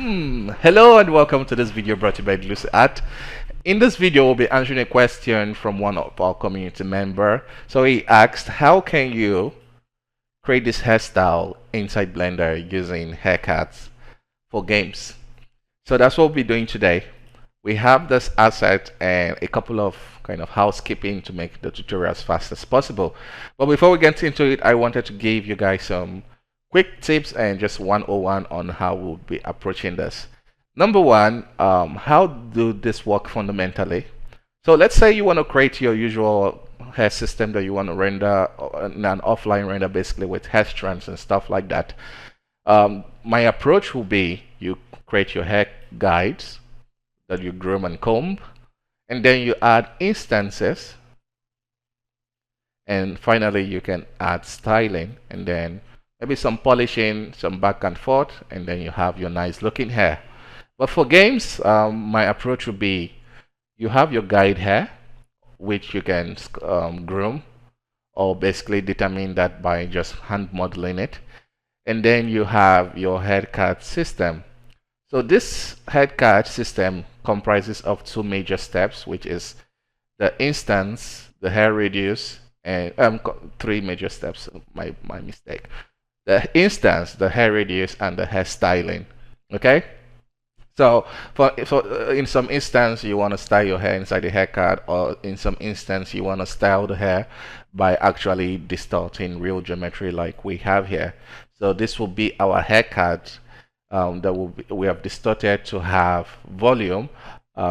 Hello and welcome to this video brought to you by Lucy Art. In this video, we'll be answering a question from one of our community member. So he asked, how can you create this hairstyle inside Blender using haircuts for games? So that's what we'll be doing today. We have this asset and a couple of kind of housekeeping to make the tutorial as fast as possible. But before we get into it, I wanted to give you guys some quick tips and just 101 on how we'll be approaching this. Number one, how do this work fundamentally? So let's say you want to create your usual hair system that you want to render in an offline render, basically with hair strands and stuff like that. My approach will be you create your hair guides that you groom and comb, and then you add instances, and finally you can add styling, and then maybe some polishing, some back and forth, and then you have your nice looking hair. But for games, my approach would be you have your guide hair, which you can groom or basically determine that by just hand modeling it. And then you have your head cut system. So this head cut system comprises of two major steps, which is the instance, the hair radius, and three major steps. My mistake. The instance, the hair radius, and the hair styling. Okay. So in some instance you want to style your hair inside the haircut, or in some instance you want to style the hair by actually distorting real geometry like we have here. So this will be our haircut that we have distorted to have volume,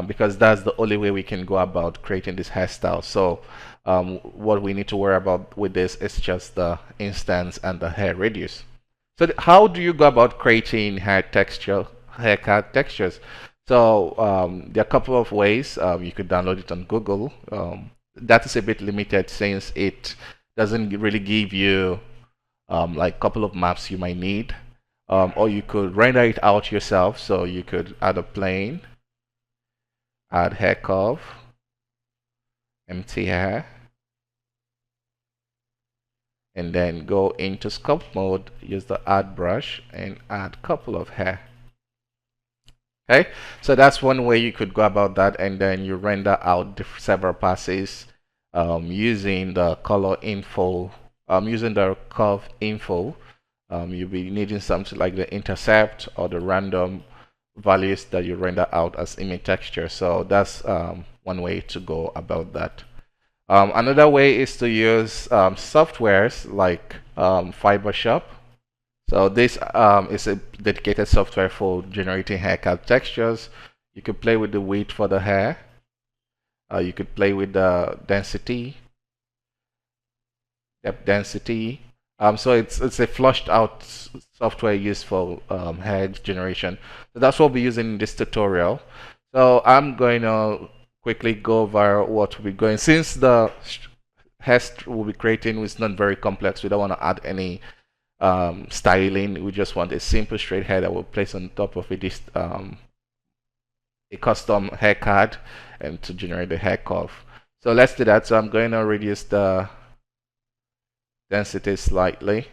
because that's the only way we can go about creating this hairstyle. So what we need to worry about with this is just the instance and the hair radius. So how do you go about creating haircut textures? So there are a couple of ways. You could download it on Google. That is a bit limited since it doesn't really give you like a couple of maps you might need, or you could render it out yourself. So you could add a plane, add hair curve, empty hair, and then go into sculpt mode, use the add brush and add a couple of hair. Okay, so that's one way you could go about that, and then you render out several passes using the color info, using the curve info. You'll be needing something like the intercept or the random values that you render out as image texture. So that's one way to go about that. Another way is to use softwares like Photoshop. So this is a dedicated software for generating haircut textures. You could play with the width for the hair. You could play with the density, depth density. So it's a flushed out software used for hair generation. So that's what we'll be using in this tutorial. So I'm going to quickly go over what we'll be going. Since the hair we'll be creating is not very complex, we don't want to add any styling. We just want a simple straight hair that we'll place on top of it, a custom hair card, and to generate the hair curve. So let's do that. So I'm going to reduce the density slightly.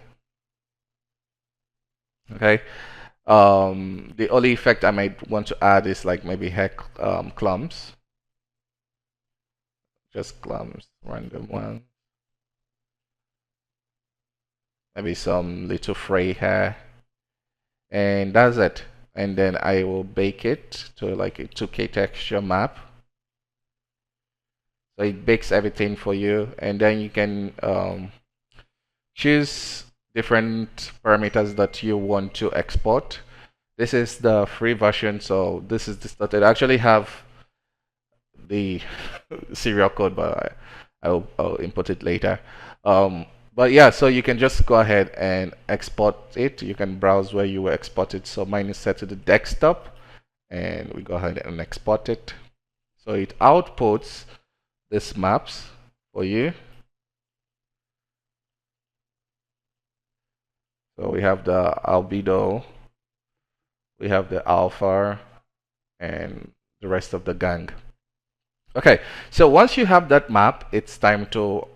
Okay. The only effect I might want to add is like maybe hair clumps. Just clumps, random one. Maybe some little fray hair, and that's it. And then I will bake it to like a 2K texture map. So it bakes everything for you, and then you can choose different parameters that you want to export. This is the free version, so this is distorted. I actually have the serial code, but I'll import it later. But yeah, so you can just go ahead and export it. You can browse where you will export it. So mine is set to the desktop, and we go ahead and export it. So it outputs these maps for you. So we have the albedo, we have the alpha, and the rest of the gang. Okay, so once you have that map, it's time to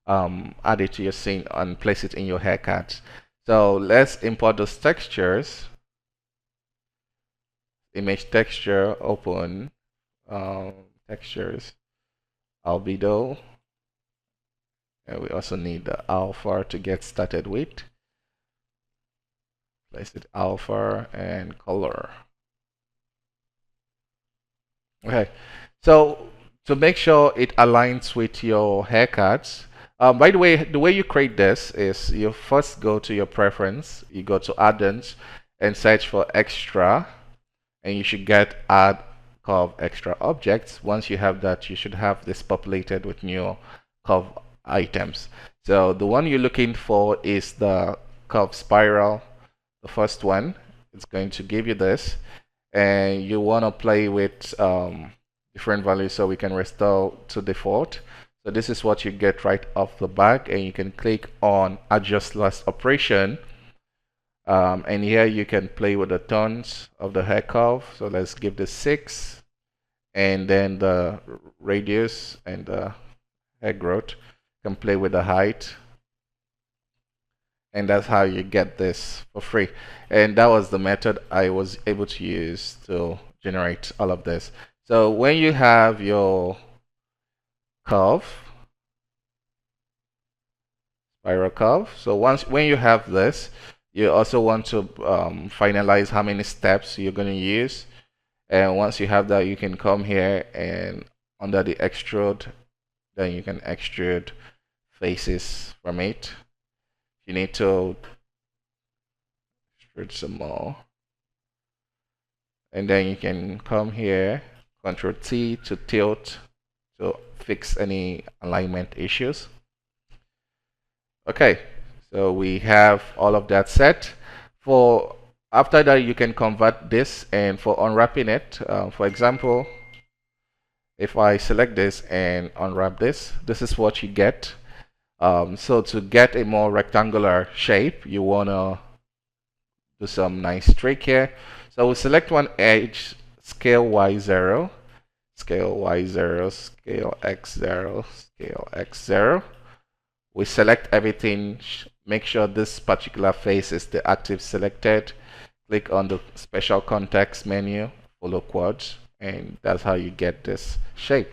add it to your scene and place it in your haircut. So let's import those textures. image texture, open, textures, albedo, and we also need the alpha to get started with. Place it alpha and color. Okay, so to make sure it aligns with your haircuts, by the way you create this is you first go to your preference, you go to add-ons and search for extra, and you should get add curve extra objects. Once you have that, you should have this populated with new curve items. So the one you're looking for is the curve spiral, the first one. It's going to give you this, and you want to play with different values so we can restore to default. So this is what you get right off the back, and you can click on adjust last operation, and here you can play with the tones of the hair curve. So let's give this 6, and then the radius and the hair growth. You can play with the height, and that's how you get this for free. And that was the method I was able to use to generate all of this. So when you have your curve, spiral curve, so when you have this, you also want to finalize how many steps you're going to use. And once you have that, you can come here and under the extrude, then you can extrude faces from it. You need to extrude some more. And then you can come here, Control T to tilt to fix any alignment issues. Okay, so we have all of that set. For after that, you can convert this, and for unwrapping it, for example, if I select this and unwrap this, this is what you get. So to get a more rectangular shape, you want to do some nice streak here. So we'll select one edge, scale Y0, scale Y0, scale X0, scale X0. We select everything, make sure this particular face is the active selected. Click on the special context menu, follow quads, and that's how you get this shape.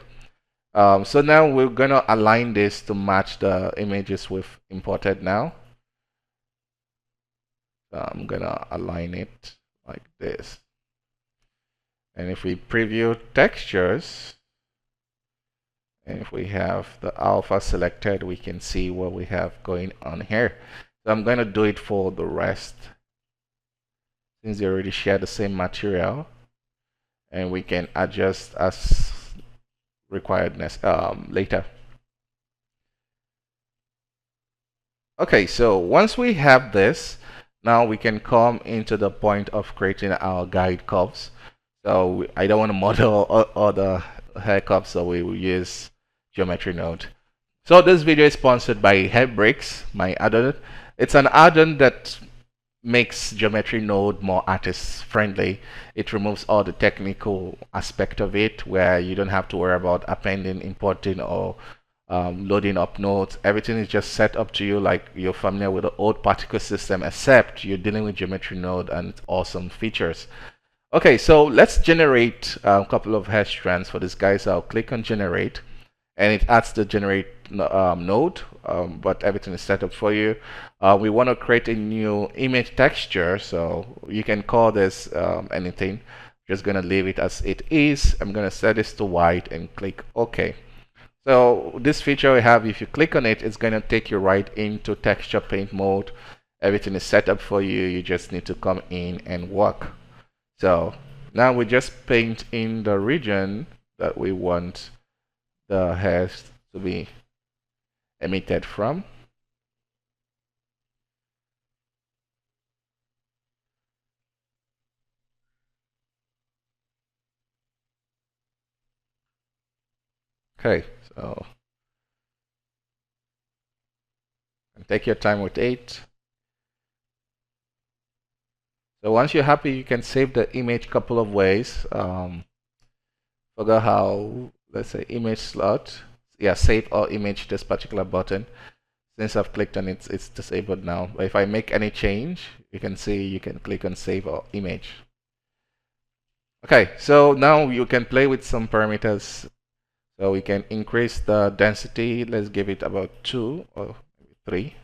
So now we're going to align this to match the images we've imported now. So I'm going to align it like this. And if we preview textures, and if we have the alpha selected, we can see what we have going on here. So I'm going to do it for the rest, since they already share the same material, and we can adjust as requiredness later. Okay, so once we have this, now we can come into the point of creating our guide curves. So I don't want to model all the hair curves, so we will use geometry node. So this video is sponsored by Hairbricks, my add-on. It's an add-on that makes geometry node more artist friendly. It removes all the technical aspect of it, where you don't have to worry about appending, importing, or loading up nodes. Everything is just set up to you like you're familiar with the old particle system, except you're dealing with geometry node and its awesome features. Okay, so let's generate a couple of hair strands for this guy. So I'll click on generate, and it adds the generate node, but everything is set up for you. We want to create a new image texture, so you can call this anything. Just gonna leave it as it is. I'm gonna set this to white and click OK. So this feature we have, if you click on it, it's gonna take you right into texture paint mode. Everything is set up for you. You just need to come in and work. So now we just paint in the region that we want the hairs to be emitted from. Okay, so take your time with it. So once you're happy, you can save the image a couple of ways. Forgot how, let's say image slot. Yeah, save or image, this particular button. Since I've clicked on it, it's disabled now. But if I make any change, you can see you can click on save or image. Okay, so now you can play with some parameters. So we can increase the density. Let's give it about 2 or 3.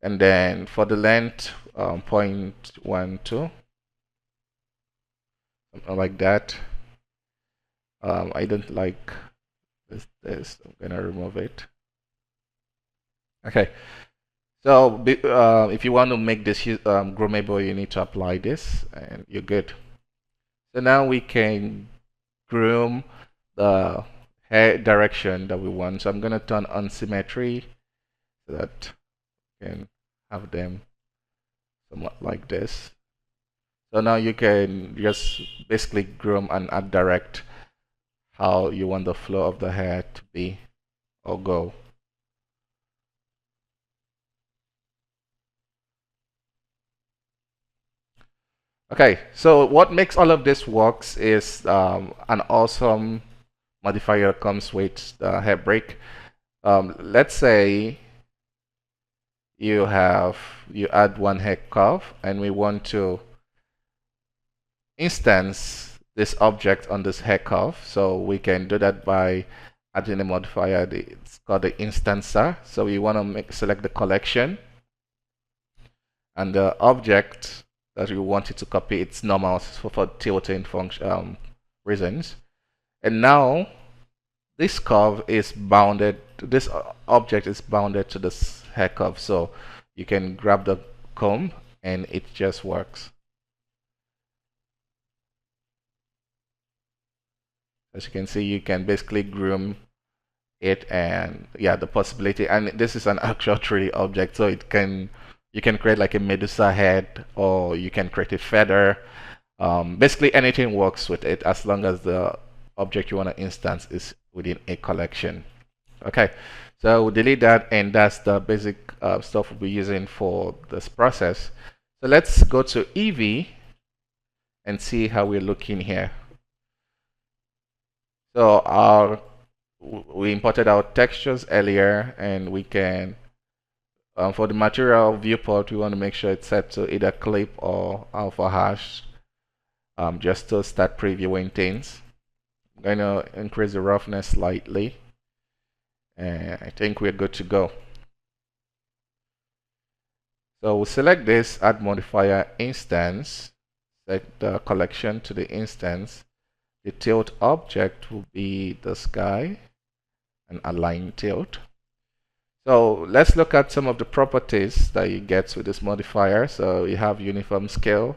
And then for the length, 0.12, something like that. I don't like this. I'm gonna remove it. Okay. So if you want to make this groomable, you need to apply this, and you're good. So now we can groom the hair direction that we want. So I'm gonna turn on symmetry so that we can have them somewhat like this. So now you can just basically groom and direct how you want the flow of the hair to be or go. Okay, so what makes all of this works is an awesome modifier comes with the hair break. Let's say you add one hair curve and we want to instance this object on this hair curve. So we can do that by adding a modifier. It's called the instancer. So we want to select the collection and the object that you want it to copy. It's normal for tilting function reasons. And now this curve is bounded. This object is bounded to this hair curve. So you can grab the comb and it just works. As you can see, you can basically groom it, and yeah, the possibility, and this is an actual 3D object, so you can create like a Medusa head, or you can create a feather. Basically anything works with it as long as the object you want to instance is within a collection. Okay, so we'll delete that, and that's the basic stuff we'll be using for this process. So let's go to Eevee and see how we're looking here. So we imported our textures earlier, and we can, for the material viewport, we want to make sure it's set to either clip or alpha hash, just to start previewing things. I'm going to increase the roughness slightly, and I think we're good to go. So we'll select this, add modifier instance, set the collection to the instance. The tilt object will be this guy, and align tilt. So let's look at some of the properties that you get with this modifier. So you have uniform scale.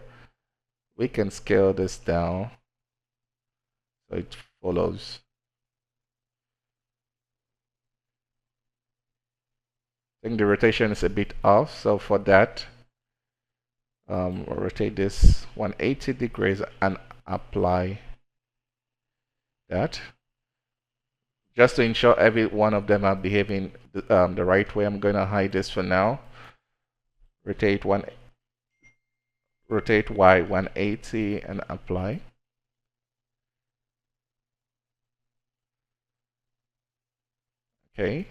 We can scale this down so it follows. I think the rotation is a bit off, so for that, rotate this 180 degrees and apply that. Just to ensure every one of them are behaving the right way, I'm going to hide this for now. Rotate Y 180 and apply. Okay.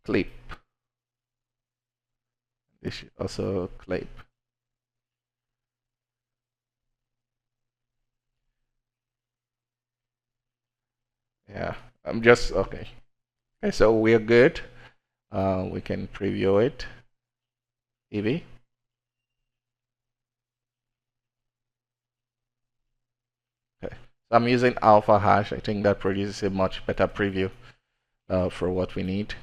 Clip. This should also clip. Yeah, I'm just okay. Okay, so we're good. We can preview it. Eevee. Okay, so I'm using alpha hash. I think that produces a much better preview for what we need.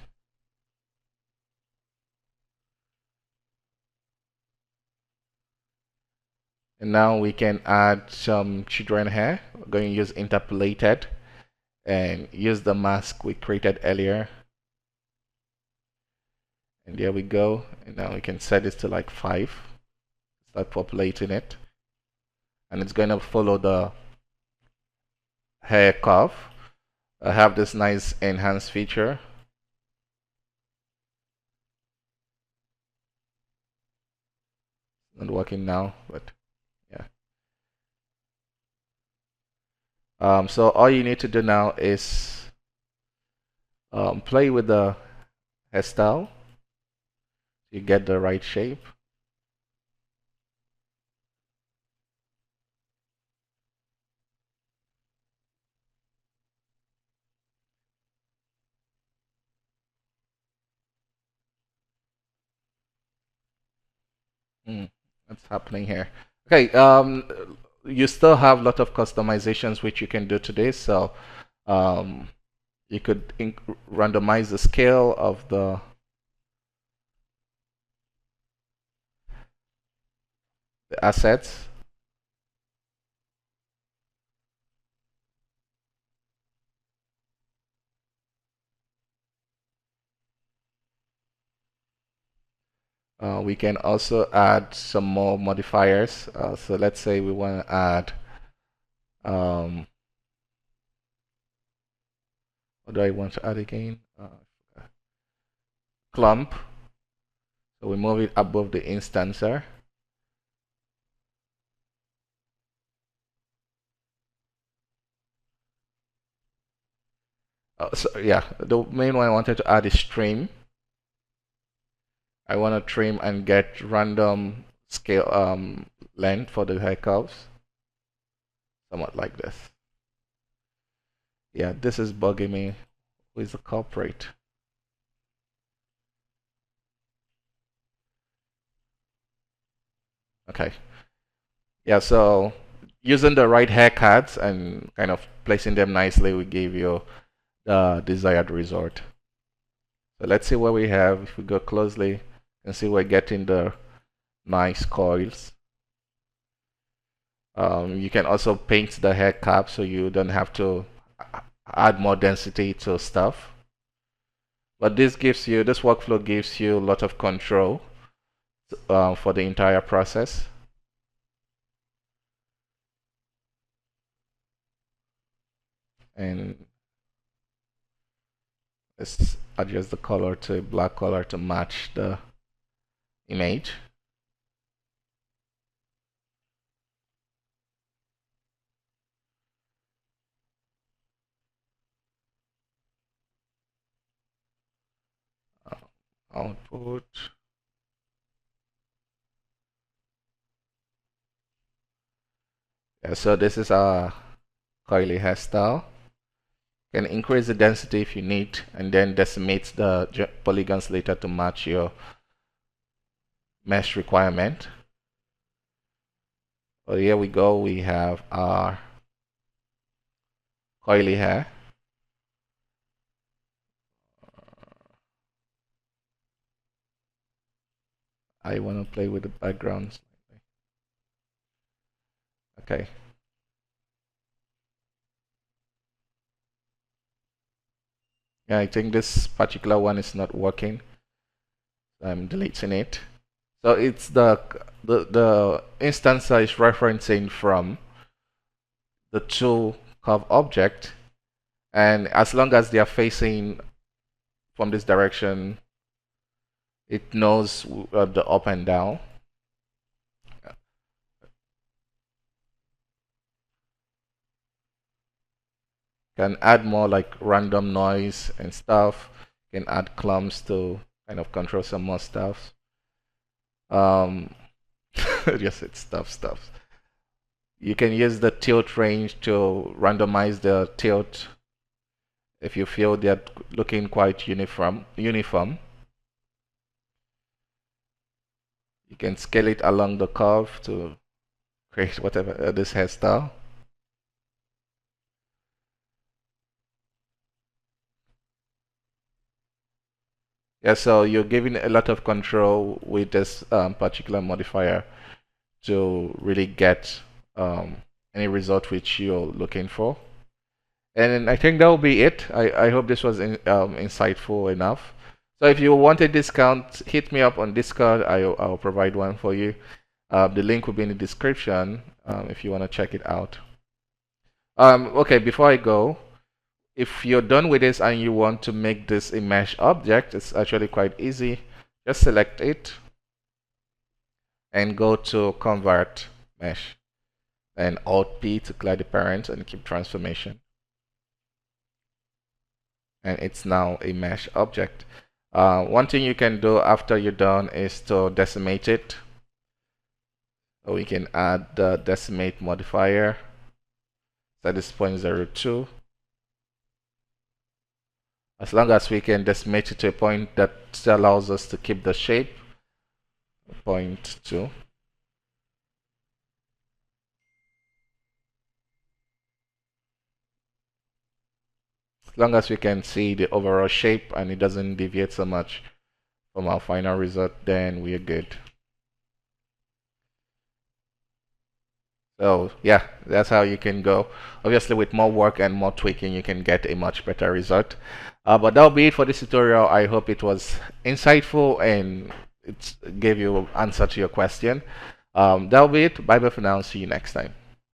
And now we can add some children hair. We're going to use interpolated and use the mask we created earlier. And there we go. And now we can set this to like 5. Start populating it. And it's going to follow the hair curve. I have this nice enhanced feature. Not working now, but yeah. So all you need to do now is Play with the hairstyle. You get the right shape. Mm, what's happening here? Okay, you still have a lot of customizations which you can do today. So um, you could randomize the scale of the assets. We can also add some more modifiers. So let's say we want to add, um, what do I want to add again? Clump. So we move it above the instancer. So yeah, the main one I wanted to add is trim. I want to trim and get random scale length for the hair curves, somewhat like this. Yeah, this is bugging me. Who is the culprit? Okay. Yeah, so using the right haircuts and kind of placing them nicely will give you the desired result. So let's see what we have. If we go closely, you can see we're getting the nice coils. You can also paint the hair cap so you don't have to add more density to stuff. But this workflow gives you a lot of control for the entire process. And let's adjust the color to a black color to match the image. Output. Yeah, so this is our coily hairstyle. You can increase the density if you need, and then decimate the polygons later to match your mesh requirement. So here we go. We have our coily hair. I want to play with the backgrounds. Okay. Yeah, I think this particular one is not working. I'm deleting it. So it's the instance is referencing from the two curve object, and as long as they are facing from this direction, it knows the up and down. Can add more like random noise and stuff. Can add clumps to kind of control some more stuff. Just it's stuff. You can use the tilt range to randomize the tilt if you feel they're looking quite uniform. You can scale it along the curve to create whatever this hairstyle. Yeah, so you're giving a lot of control with this particular modifier to really get any result which you're looking for. And I think that will be it. I hope this was insightful enough. So if you want a discount, hit me up on Discord. I'll provide one for you. The link will be in the description if you want to check it out. Okay, before I go, if you're done with this and you want to make this a mesh object, it's actually quite easy. Just select it and go to Convert Mesh and Alt P to clear the parent and keep transformation. and it's now a mesh object. One thing you can do after you're done is to decimate it. So we can add the decimate modifier. Set this 0.02. As long as we can decimate it to a point that still allows us to keep the shape, 0.2. As long as we can see the overall shape and it doesn't deviate so much from our final result, then we are good. So yeah, that's how you can go. Obviously, with more work and more tweaking, you can get a much better result. But that'll be it for this tutorial. I hope it was insightful and it gave you answer to your question. That'll be it. Bye bye for now. See you next time.